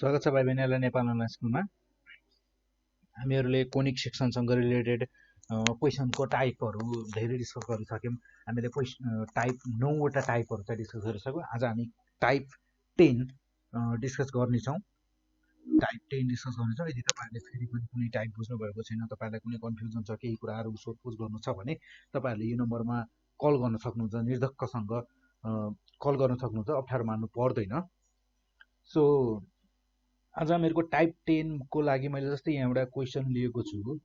स्वागत छ भाइ बहिनीहरुलाई नेपाल अनलाइन स्कुलमा। हामीहरुले कोनिक सेक्सनसँग रिलेटेड क्वेशनको टाइपहरु धेरै डिस्कस गरिसक्यौं। हामीले टाइप 9 वटा टाइपहरु चाहिँ डिस्कस गरिसक्यौं। आज हामी टाइप 10 डिस्कस गर्नेछौं। टाइप 10 डिस्कस गर्नेछौं। यदि तपाईहरुले फेरि पनि कुनै टाइप बुझ्नु भएको छैन, तपाईहरुलाई कुनै कन्फ्युजन छ, केही कुराहरु सोधपुछ गर्नु छ भने तपाईहरुले यो नम्बरमा कल गर्न सक्नुहुन्छ। निर्धक्कसँग कल गर्न सक्नुहुन्छ, अप्ठ्यारो मान्नु पर्दैन। सो आज हामीहरुको टाइप 10 को लागि मैले जस्तै यहाँ एउटा क्वेशन लिएको छु।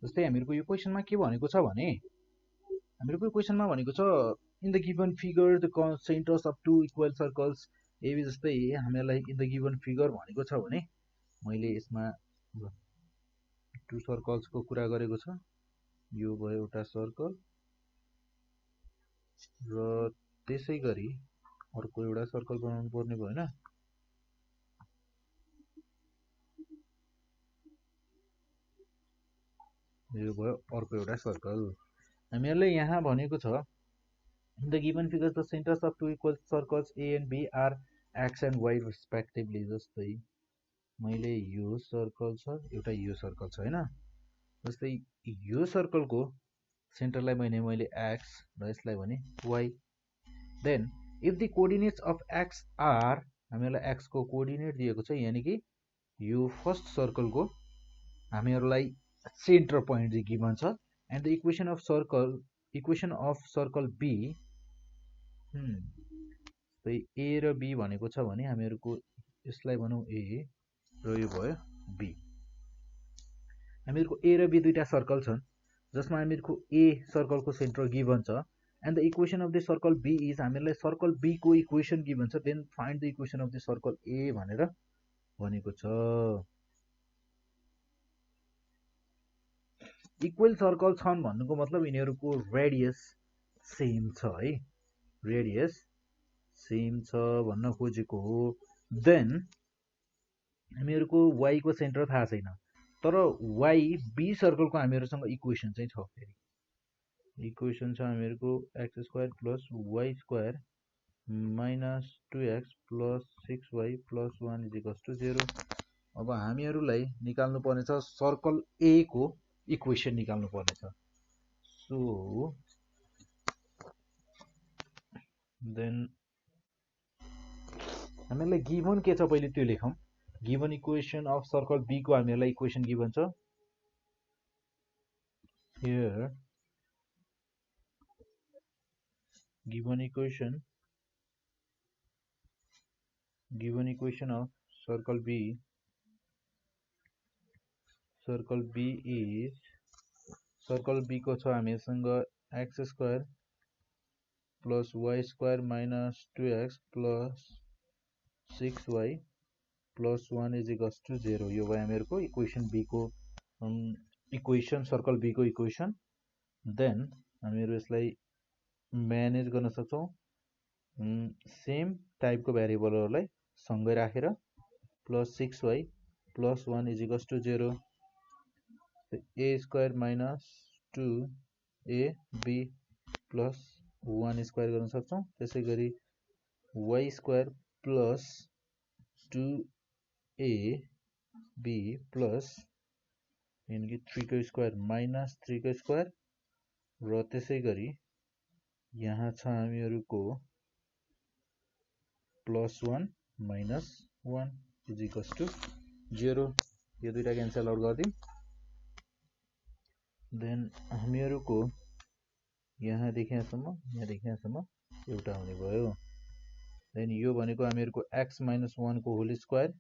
जस्तै हामीहरुको यो क्वेशनमा के भनेको छ भने हामीहरुको यो क्वेशनमा भनेको छ in the given figure the centres of two equal circles AB. जस्तै हामीहरुलाई इन द गिवन फिगर भनेको छ भने मैले यसमा टु सर्कल्स को कुरा गरेको छ। यो भयो एउटा सर्कल र त्यसैगरी अर्को एउटा सर्कल बनाउनु पर्ने भयो हैन। यो भयो अर्को एउटा सर्कल। हामीहरुले यहाँ भनेको छ in the given figures the centres of two equal circles A and B are X and Y respectively. जस्तै मैले यो सर्कल छ, एउटा यो सर्कल छ हैन। जस्तै यो सर्कलको सेन्टरलाई मैले एक्स र यसलाई भने y. Then if the coordinates of x r, हामीहरुलाई एक्स को कोअर्डिनेट दिएको छ, यानी कि यो फर्स्ट सर्कलको हामीहरुलाई सेन्टर पोइन्ट चाहिँ गिभन छ। And the equation of circle B, A र बी भनेको छ भने हामीहरुको यसलाई भनौं ए र यो भयो बी। हामीहरुको ए र बी दुईटा सर्कल छन् जसमा हामीहरुको ए सर्कलको सेन्टर गिभन छ। And the equation of the circle B is, हामीहरुलाई सर्कल बी को इक्वेसन गिभन छ। Then find the equation of the circle A भनेर भनेको छ। इक्वल सर्कल छन् भन्नुको मतलब यिनीहरुको रेडियस सेम छ है, रेडियस सेम छ भन्न खोजेको हो। देन हामीहरुको y को सेन्टर थाहा छैन, तर y बी सर्कलको हामीहरुसँग इक्वेसन चाहिँ छ। फेरि इक्वेसन छ हामीहरुको x square plus y square minus 2x plus 6y plus 1 is equals to 0। अब हामीहरुलाई निकाल्नु पर्ने छ सर्कल ए को इक्वेसन निकाल्नु पर्ने छ। सो देन हामीहरुलाई गिभन के छ पहिले त्यो लेखौं। Given equation of circle B को हामीहरुलाई इक्वेसन गिभन छ। Here given equation of circle B is, circle B को छ हामीसँग x square plus y square minus 2x plus 6y plus 1 is equals to 0। यो भयो हामीहरुको इक्वेसन बी को इक्वेसन, सर्कल बी को इक्वेसन। देन हामीहरु यसलाई म्यानेज गर्न सक्छौं सेम टाइपको भेरिएबलहरुलाई सँगै राखेर। Plus 6y plus 1 is equals to 0। a square minus 2ab plus 1 square गर्न सक्छौं। त्यसैगरी y square plus 2ab plus यानी कि 3 को स्क्वायर माइनस 3 को स्क्वायर र त्यसैगरी यहाँ छ हामीहरुको plus 1 minus 1 is equals to 0। यो दुईटा क्यान्सल आउट गर्दियौं। देन हामीहरुको यहाँदेखि यहाँसम्म एउटा हुने भयो। देन यो भनेको हामीहरुको x माइनस 1 को होल स्क्वायर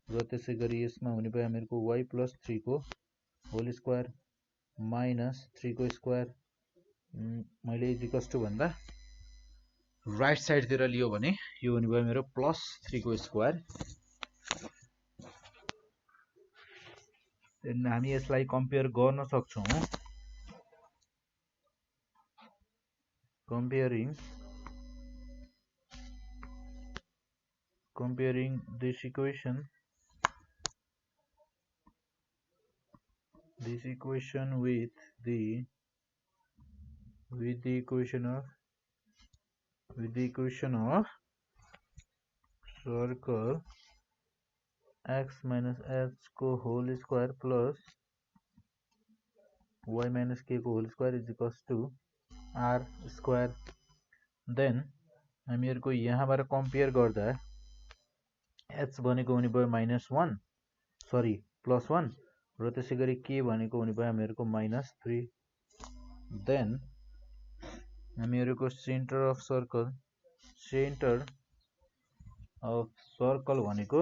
र त्यसैगरी यसमा हुने भयो हामीहरुको y प्लस 3 को होल स्क्वायर माइनस 3 को स्क्वायर। मैले इज इक्वल्स टु भन्दा राइट साइड तिर लियो भने यो हुने भयो मेरो प्लस 3 को स्क्वायर। देन हामी यसलाई कम्पेयर गर्न सक्छौं। comparing this equation with the equation of circle x minus h को whole square plus y minus k को whole square is equals to r square. Then हामीहरुको यहाँबाट कम्पेयर गर्दा h भनेको हुने भयो -1 सरी +1 र त्यसैगरी k भनेको हुने भयो हामीहरुको -3. Then हामीहरुको सेन्टर अफ सर्कल भनेको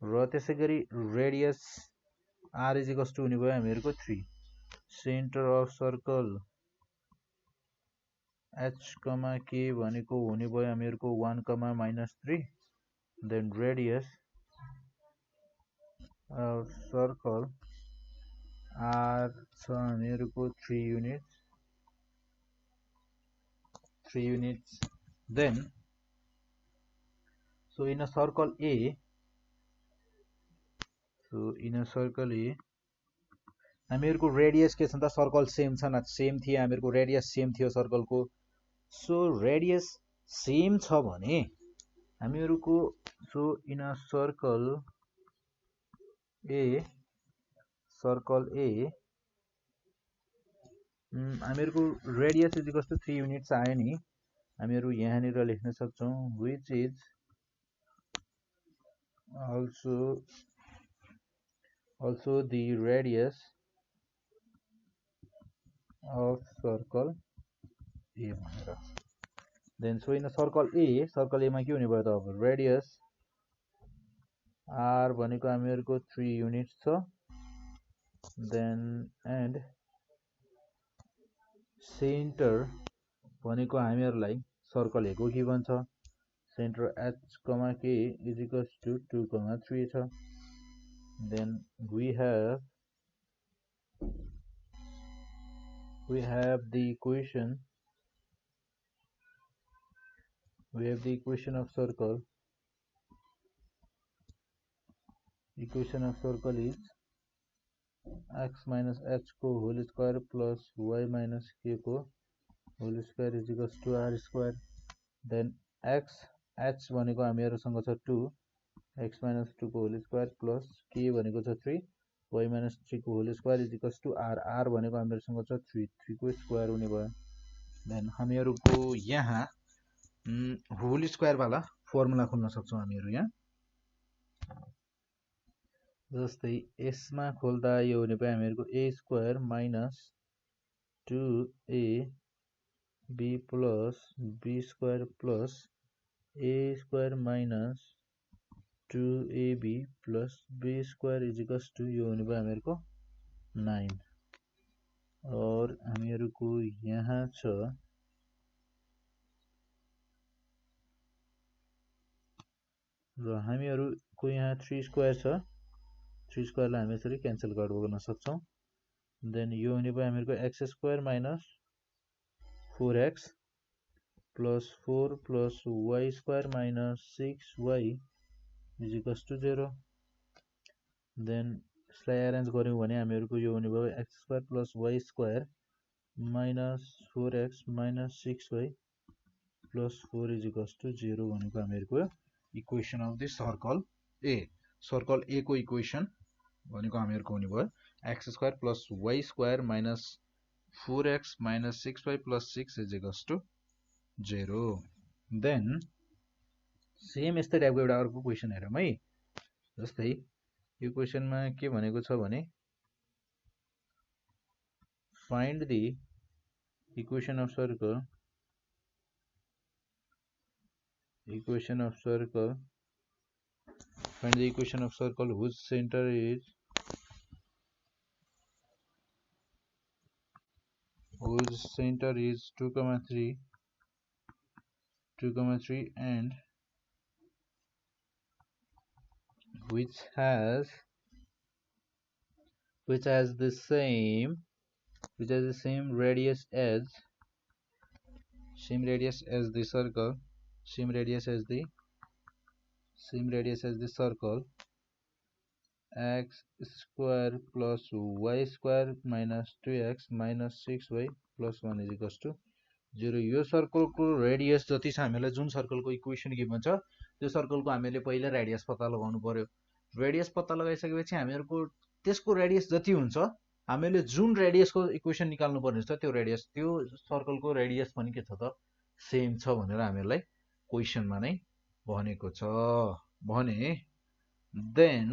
र त्यसैगरी radius r is equals to हुने भयो हामीहरुको 3. Centre of circle h, k भनेको हुने भयो हामीहरुको 1, -3. Then radius of circle r छ हामीहरुको 3 units. Then so in a circle A, हामीहरुको रेडियस के छ त सर्कल सेम छ न, सेम थियो हामीहरुको रेडियस सेम थियो सर्कल को. सो रेडियस सेम छ भने हामीहरुको so in a circle A हामीहरुको radius is equals to 3 units आयो नि. हामीहरु यहाँनिर लेख्न सक्छौं which is also the radius of circle A भनेर. Then so in a circle A मा के हुने भयो त अब रेडियस r भनेको हामीहरुको 3 युनिट्स छ. Then and सेन्टर भनेको हामीहरुलाई सर्कल A को गिभन छ. Centre h, k is equals to 2, 3 छ. Then we have the equation of circle. Equation of circle is x minus h को whole square plus y minus k को whole square is equals to r square. Then h भनेको हामीहरुसँग छ 2, x minus 2 को whole square plus k भनेको छ 3, y minus 3 को whole square is equals to r भनेको हामीहरुसँग छ 3 को स्क्वायर हुने भयो. Then हामीहरुको यहाँ होल स्क्वायर वाला फर्मुला खोल्न सक्छौं हामीहरु यहाँ. जस्तै यसमा खोल्दा यो हुने भयो हामीहरुको a square minus 2ab plus b square plus a square minus 2ab plus b square is equals to यो हुने भयो हामीहरुको 9. और हामीहरुको यहाँ छ र हामीहरुको यहाँ 3 स्क्वायर छ. 3 स्क्वायर लाई हामी यसरी क्यान्सल गर्न सक्छौं. देन यो हुने भयो हामीहरुको x square minus 4x plus 4 plus y square minus 6y is equals to 0. Then यसलाई अरेन्ज गर्यौं भने हामीहरुको यो हुने भयो x square plus y square minus 4x minus 6y plus 4 is equals to 0 भनेको हामीहरुको equation of the circle A. Circle A को इक्वेसन भनेको हामीहरुको हुने भयो x square plus y square minus 4x minus 6y plus 6 is equals to 0. Then same यस्तै टाइपको एउटा अर्को क्वेशन हेरौं है. जस्तै यो क्वेशनमा के भनेको छ भने find the equation of circle find the equation of circle whose center is 2, 3 and which has the same radius as the circle, x square plus y square minus 2x minus 6y plus 1 is equals to 0. यो circle को radius जति छ हामीलाई जुन circle को equation given छ त्यो circle को हामीले पहिले रेडियस पत्ता लगाउनु पर्यो. रेडियस पत्ता लगाइसकेपछि हामीहरुको त्यसको रेडियस जति हुन्छ हामीले जुन रेडियसको इक्वेसन निकाल्नु पर्ने छ त्यो रेडियस त्यो सर्कलको रेडियस पनि के छ त सेम छ भनेर हामीलाई क्वेशनमा नै भनेको छ भने देन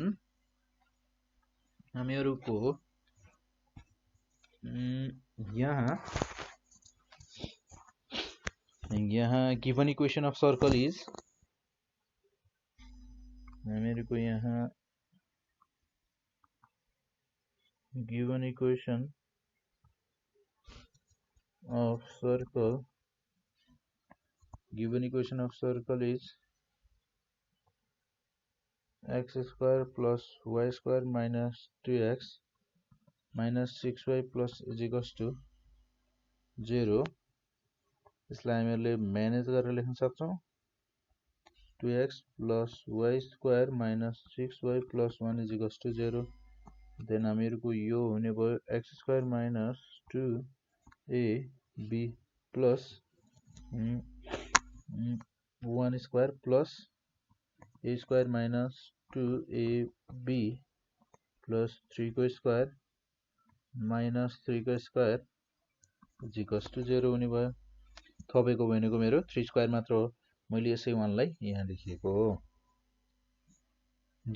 हामीहरुको यहाँ given equation of circle is हामीहरुको यहाँ given equation of circle is x square plus y square minus 2x minus 6y plus is equals to 0 यसलाई हामीले म्यानेज गरेर लेख्न सक्छौं 2x plus y square minus 6y plus 1 is equals to 0 then हामीहरुको यो हुने भयो x square minus 2ab plus 1 square plus a square minus 2ab plus 3 को square minus 3 को square is equals to 0 हुने भयो थपेको भनेको मेरो 3 square मात्र हो मैले यसै 1 लाई यहाँ लेखेको हो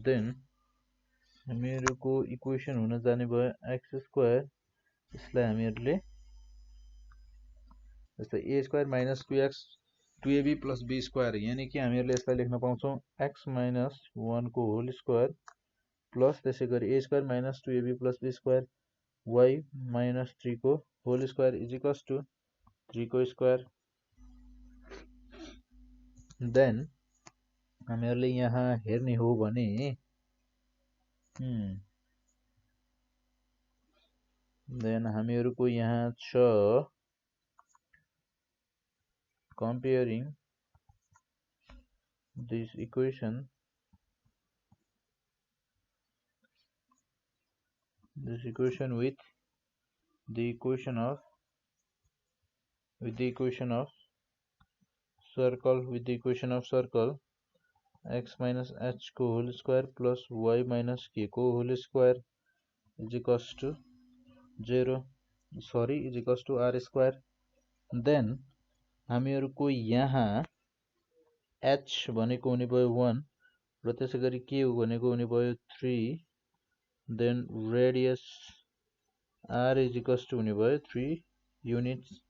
then हामीहरुको इक्वेसन हुन जाने भयो x square यसलाई हामीहरुले जस्तै a square minus 2x 2ab plus b square यानी कि हामीहरुले यसलाई लेख्न पाउँछौं x minus 1 को होल स्क्वायर प्लस त्यसैगरी a square minus 2ab plus b square y minus 3 को whole square is equals to 3 को स्क्वायर then हामीहरुले यहाँ हेर्ने हो भने then हामीहरुको यहाँ छ comparing this equation with the equation of circle x minus h को whole square plus y minus k को whole square is equals to 0 is equals to r square then हामीहरुको यहाँ h भनेको हुने भयो 1 र त्यसैगरी k भनेको हुने भयो 3 then radius r is equals to हुने भयो 3 units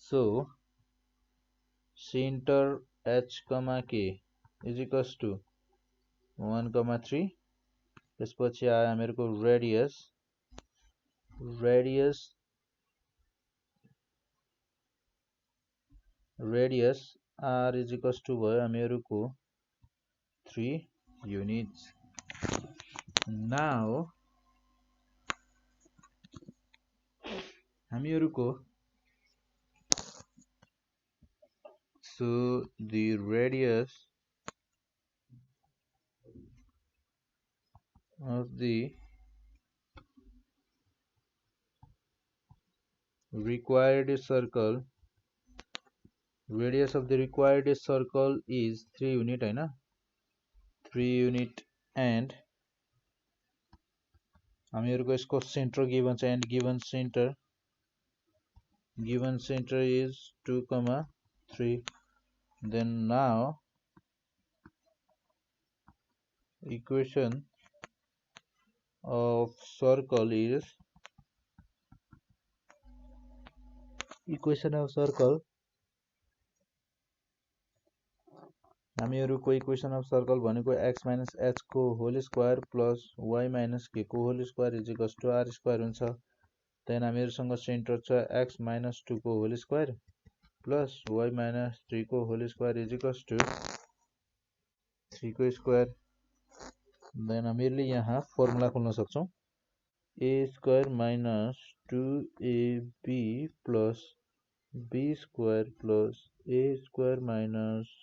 so center h k is equals to 1 3 त्यसपछि आयो हामीहरुको radius r is equals to भयो हामीहरुको 3 units now हामीहरुको so the radius of the required circle is 3 unit हैन 3 unit and हामीहरुको यसको centre given छ and given center is 2, 3 then now equation of circle is हामीहरुको equation of circle भनेको x minus h को whole square plus y minus k को whole square is equals to r square हुन्छ then हामीहरुसँग centre छ x minus 2 को whole square plus y minus 3 को whole square is equals to 3 को square then हामीहरुले यहाँ formula खोल्न सक्छौं a square minus 2ab plus b square plus a square minus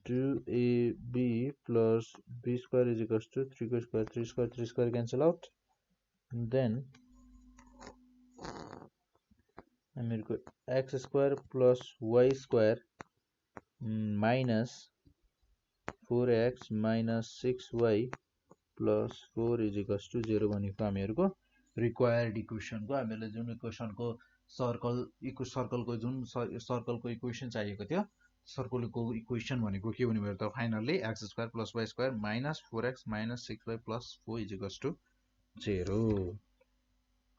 2ab plus b square is equals to 3 square 3 square cancel out then हामीहरुको x square plus y square minus 4x - 6y + 4 = 0 भनेको हामीहरुको required इक्वेसनको हामीले जुन इक्वेसनको सर्कलको जुन सर्कलको equation चाहिएको थियो सर्कलको equation भनेको के हुने भयो त finally x² + y² - 4x - 6y + 4 = 0